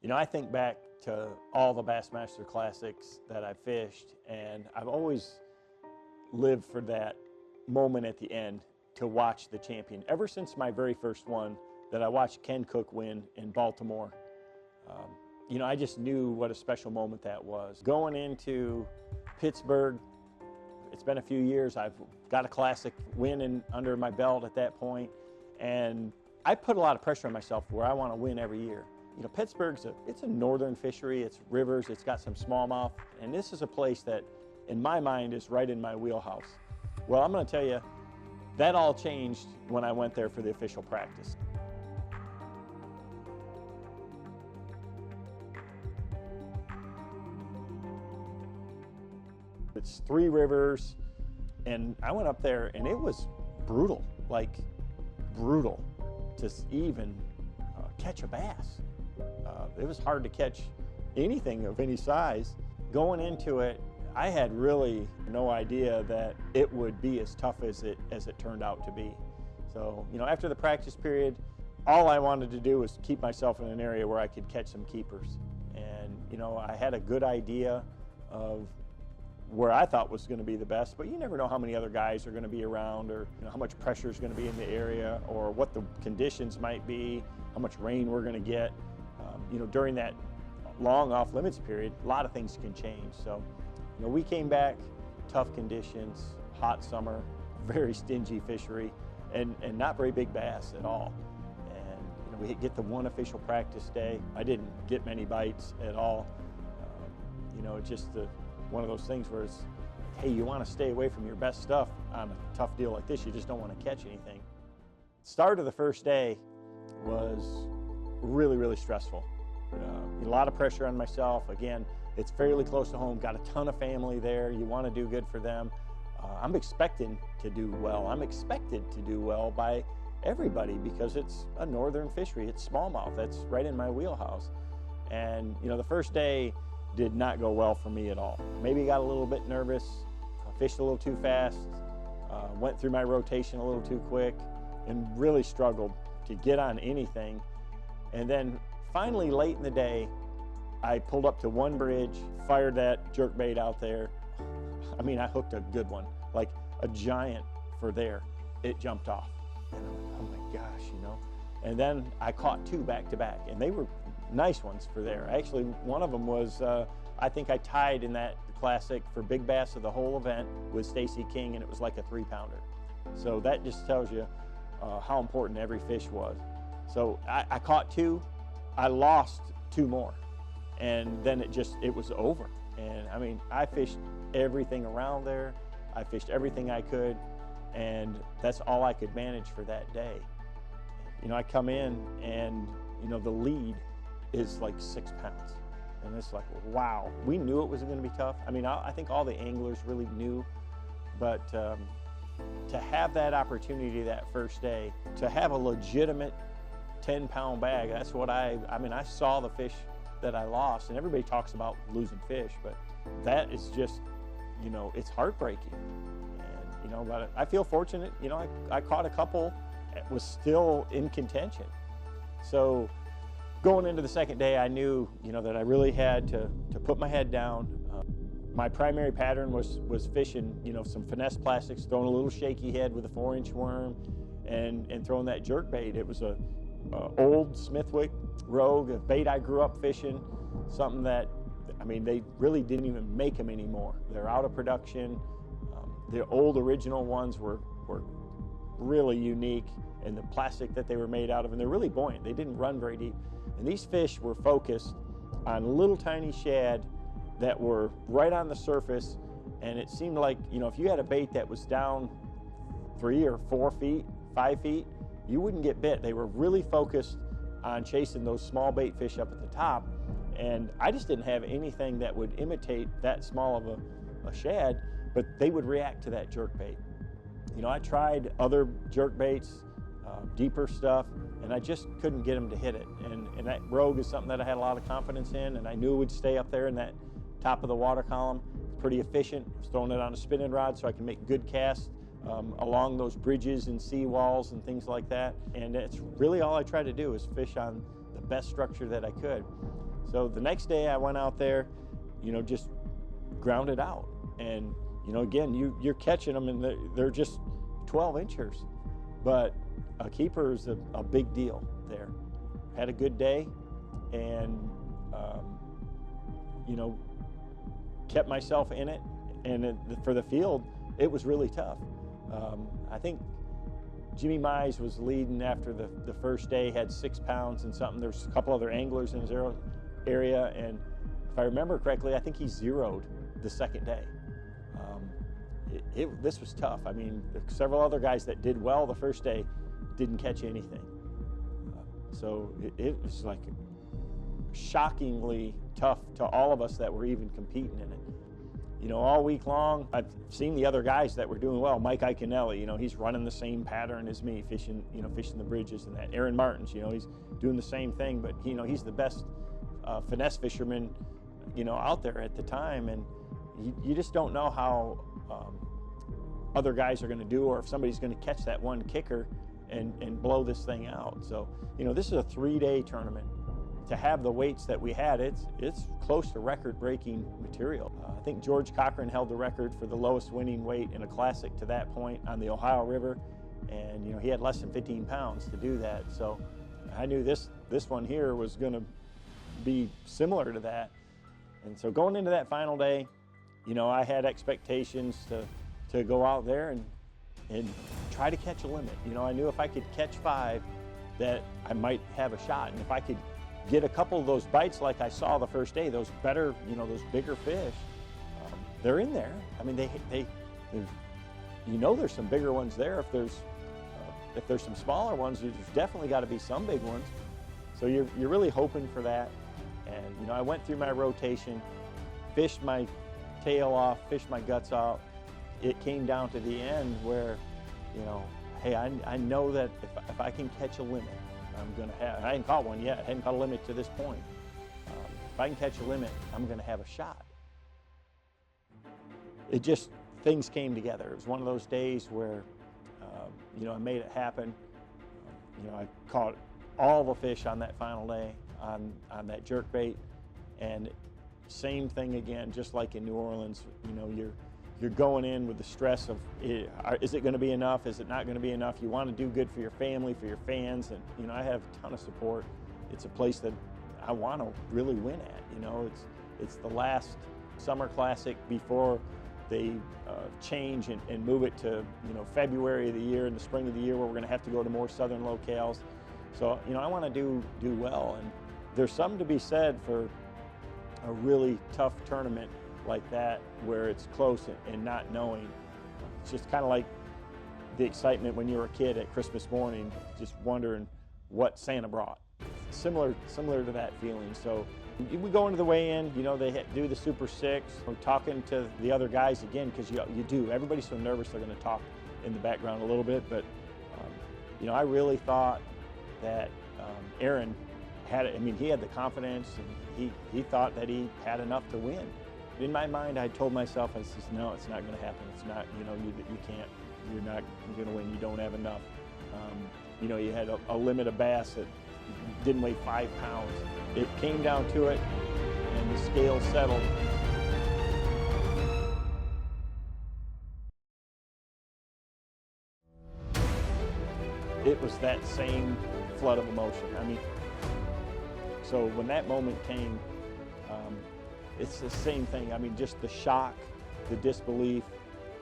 You know, I think back to all the Bassmaster Classics that I've fished, and I've always lived for that moment at the end to watch the champion. Ever since my very first one that I watched Ken Cook win in Baltimore, you know, I just knew what a special moment that was. Going into Pittsburgh, it's been a few years. I've got a Classic win under my belt at that point, and I put a lot of pressure on myself where I want to win every year. You know, Pittsburgh's it's a northern fishery, it's rivers, it's got some smallmouth, and this is a place that, in my mind, is right in my wheelhouse. Well, I'm going to tell you, that all changed when I went there for the official practice. It's 3 rivers, and I went up there, and it was brutal, like brutal, to even catch a bass. It was hard to catch anything of any size. Going into it, I had really no idea that it would be as tough as it turned out to be. So, you know, after the practice period, all I wanted to do was keep myself in an area where I could catch some keepers. And, you know, I had a good idea of where I thought was going to be the best, but you never know how many other guys are going to be around, or you know, how much pressure is going to be in the area, or what the conditions might be, how much rain we're going to get. You know, during that long off-limits period, a lot of things can change. So, you know, we came back, tough conditions, hot summer, very stingy fishery, and not very big bass at all. And you know, we get the one official practice day. I didn't get many bites at all. You know, it's just one of those things where it's, hey, you want to stay away from your best stuff on a tough deal like this. You just don't want to catch anything. Start of the first day was really, really stressful. A lot of pressure on myself. Again, it's fairly close to home, got a ton of family there. You want to do good for them. I'm expecting to do well. I'm expected to do well by everybody because it's a northern fishery. It's smallmouth. That's right in my wheelhouse. And, you know, the first day did not go well for me at all. Maybe got a little bit nervous, fished a little too fast, went through my rotation a little too quick, and really struggled to get on anything. And then finally, late in the day, I pulled up to one bridge, fired that jerkbait out there. I mean, I hooked a good one, like a giant for there. It jumped off. And I'm like, oh my gosh, you know. And then I caught 2 back to back, and they were nice ones for there. Actually, one of them was, I think I tied in that Classic for big bass of the whole event with Stacy King, and it was like a 3-pounder. So that just tells you how important every fish was. So I caught 2, I lost 2 more, and then it was over. And I mean, I fished everything around there, I fished everything I could, and that's all I could manage for that day. You know, I come in and, you know, the lead is like 6 pounds. And it's like, wow, we knew it was going to be tough. I mean, I think all the anglers really knew, but to have that opportunity that first day, to have a legitimate 10-pound bag, that's what I mean, I saw the fish that I lost, and everybody talks about losing fish, but that is just, you know, it's heartbreaking. And, you know, but I feel fortunate, you know, I caught a couple that was still in contention. So going into the second day, I knew, you know, that I really had to put my head down. My primary pattern was fishing, you know, some finesse plastics, throwing a little shaky head with a 4-inch worm, and throwing that jerk bait. It was a old Smithwick Rogue, a bait I grew up fishing, something that, I mean, they really didn't even make them anymore. They're out of production. The old original ones were really unique, and the plastic that they were made out of, and they're really buoyant. They didn't run very deep. And these fish were focused on little tiny shad that were right on the surface, and it seemed like, you know, if you had a bait that was down 3 or 4 feet, 5 feet, you wouldn't get bit. They were really focused on chasing those small bait fish up at the top, and I just didn't have anything that would imitate that small of a shad, but they would react to that jerk bait. You know, I tried other jerk baits, deeper stuff, and I just couldn't get them to hit it. And that Rogue is something that I had a lot of confidence in, and I knew it would stay up there in that top of the water column. It's pretty efficient. I was throwing it on a spinning rod so I can make good casts along those bridges and seawalls and things like that. And it's really all I tried to do is fish on the best structure that I could. So the next day I went out there, just grounded out. And, again, you're catching them and they're just 12 inchers. But a keeper is a big deal there. Had a good day and, kept myself in it. And for the field, it was really tough. I think Jimmy Mize was leading after the first day, had 6 pounds and something. There's a couple other anglers in his area, and if I remember correctly, I think he zeroed the second day. This was tough. I mean, several other guys that did well the first day didn't catch anything. So it was like shockingly tough to all of us that were even competing in it. All week long, I've seen the other guys that were doing well. Mike Iaconelli, he's running the same pattern as me, fishing the bridges and that. Aaron Martins, he's doing the same thing, but he's the best finesse fisherman, out there at the time, and you just don't know how other guys are going to do, or if somebody's going to catch that one kicker and blow this thing out. So, this is a 3-day tournament. To have the weights that we had, it's close to record-breaking material. I think George Cochran held the record for the lowest winning weight in a classic to that point on the Ohio River, and he had less than 15 pounds to do that. So I knew this one here was going to be similar to that. And so going into that final day, I had expectations to go out there and try to catch a limit. I knew if I could catch 5, that I might have a shot, and if I could get a couple of those bites like I saw the first day, those better, those bigger fish, they're in there. I mean, there's some bigger ones there. If there's some smaller ones, there's definitely got to be some big ones. So you're really hoping for that. And I went through my rotation, fished my tail off, fished my guts out. It came down to the end where, hey, I know that if I can catch a limit, I'm going to have, I hadn't caught one yet, I hadn't caught a limit to this point. If I can catch a limit, I'm going to have a shot. Things came together. It was one of those days where, I made it happen. I caught all the fish on that final day on that jerkbait, and same thing again, just like in New Orleans. You're going in with the stress of, is it going to be enough? Is it not going to be enough? You want to do good for your family, for your fans, and I have a ton of support. It's a place that I want to really win at. It's the last summer classic before they change and move it to February of the year and the spring of the year, where we're going to have to go to more southern locales. So I want to do well, and there's something to be said for a really tough tournament like that, where it's close and not knowing. It's just kind of like the excitement when you were a kid at Christmas morning, just wondering what Santa brought. Similar to that feeling. So we go into the weigh-in, they do the Super 6. We're talking to the other guys again, because you do. Everybody's so nervous they're going to talk in the background a little bit, but I really thought that Aaron had it. I mean, he had the confidence, and he thought that he had enough to win. In my mind, I told myself, I said, no, it's not going to happen. It's not, you can't, you're not going to win. You don't have enough. You had a limit of bass that didn't weigh 5 pounds. It came down to it, and the scale settled. It was that same flood of emotion. I memean, so when that moment came, it's the same thing. I mean, just the shock, the disbelief,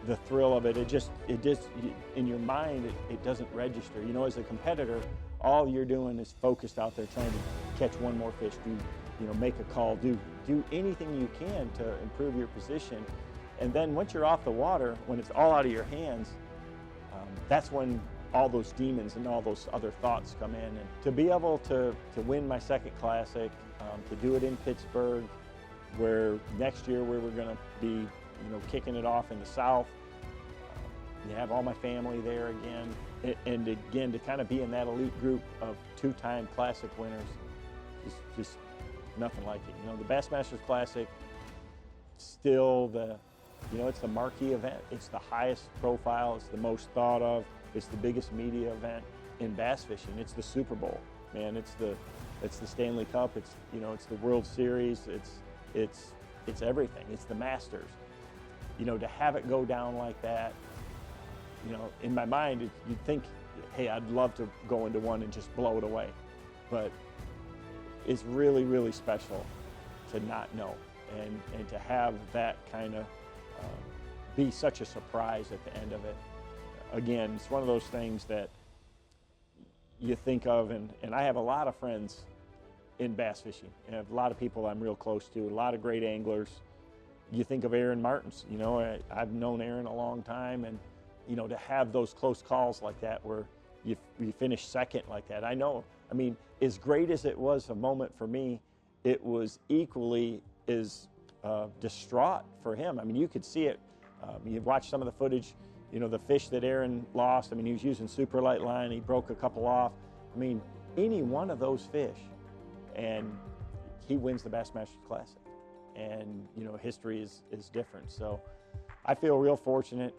the thrill of it. It just in your mind, it doesn't register. As a competitor, all you're doing is focused out there trying to catch one more fish. Make a call. Do anything you can to improve your position. And then once you're off the water, when it's all out of your hands, that's when all those demons and all those other thoughts come in. And to be able to win my second classic, to do it in Pittsburgh, where next year we were going to be, kicking it off in the South. You have all my family there again, and again to kind of be in that elite group of 2-time classic winners, just nothing like it. The Bassmaster Classic, still it's the marquee event. It's the highest profile. It's the most thought of. It's the biggest media event in bass fishing. It's the Super Bowl, man. It's It's the Stanley Cup. It's, you know, it's the World Series. It's everything. It's the Masters. You know, to have it go down like that, you know, in my mind, you'd think, hey, I'd love to go into one and just blow it away. But it's really, really special to not know and to have that kind of be such a surprise at the end of it. Again, it's one of those things that you think of, and I have a lot of friends in bass fishing. I have a lot of people I'm real close to, a lot of great anglers. You think of Aaron Martins, you know, I've known Aaron a long time, and you know, to have those close calls like that where you finish second like that. I know, I mean, as great as it was a moment for me, it was equally as distraught for him. I mean, you could see it. You watch some of the footage, you know, the fish that Aaron lost. I mean, he was using super light line. He broke a couple off. I mean, any one of those fish, and he wins the Bassmaster Classic. And, you know, history is different. So I feel real fortunate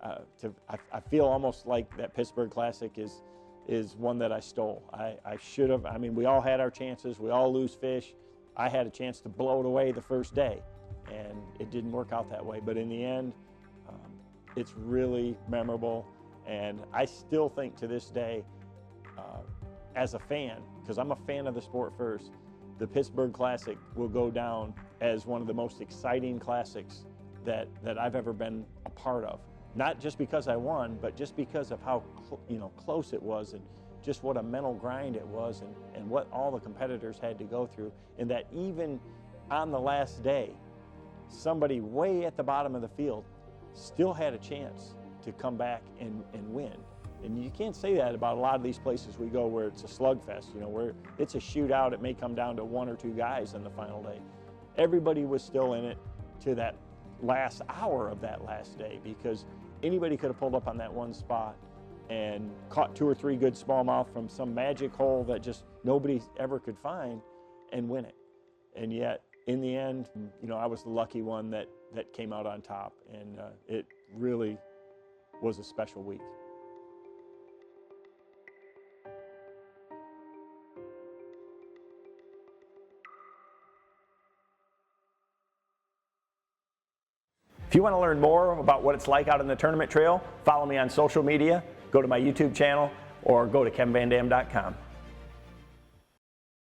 I feel almost like that Pittsburgh Classic is one that I stole. I should have. I mean, we all had our chances. We all lose fish. I had a chance to blow it away the first day, and it didn't work out that way. But in the end, it's really memorable. And I still think to this day, as a fan, because I'm a fan of the sport first, the Pittsburgh Classic will go down as one of the most exciting classics that I've ever been a part of. Not just because I won, but just because of how close it was, and just what a mental grind it was, and what all the competitors had to go through, and that even on the last day, somebody way at the bottom of the field still had a chance to come back and win. And you can't say that about a lot of these places we go where it's a slugfest, you know, where it's a shootout. It may come down to one or two guys in the final day. Everybody was still in it to that last hour of that last day, because anybody could have pulled up on that one spot and caught 2 or 3 good smallmouth from some magic hole that just nobody ever could find and win it. And yet, in the end, you know, I was the lucky one that came out on top, and it really was a special week. If you want to learn more about what it's like out on the tournament trail, follow me on social media, go to my YouTube channel, or go to kevinvandam.com.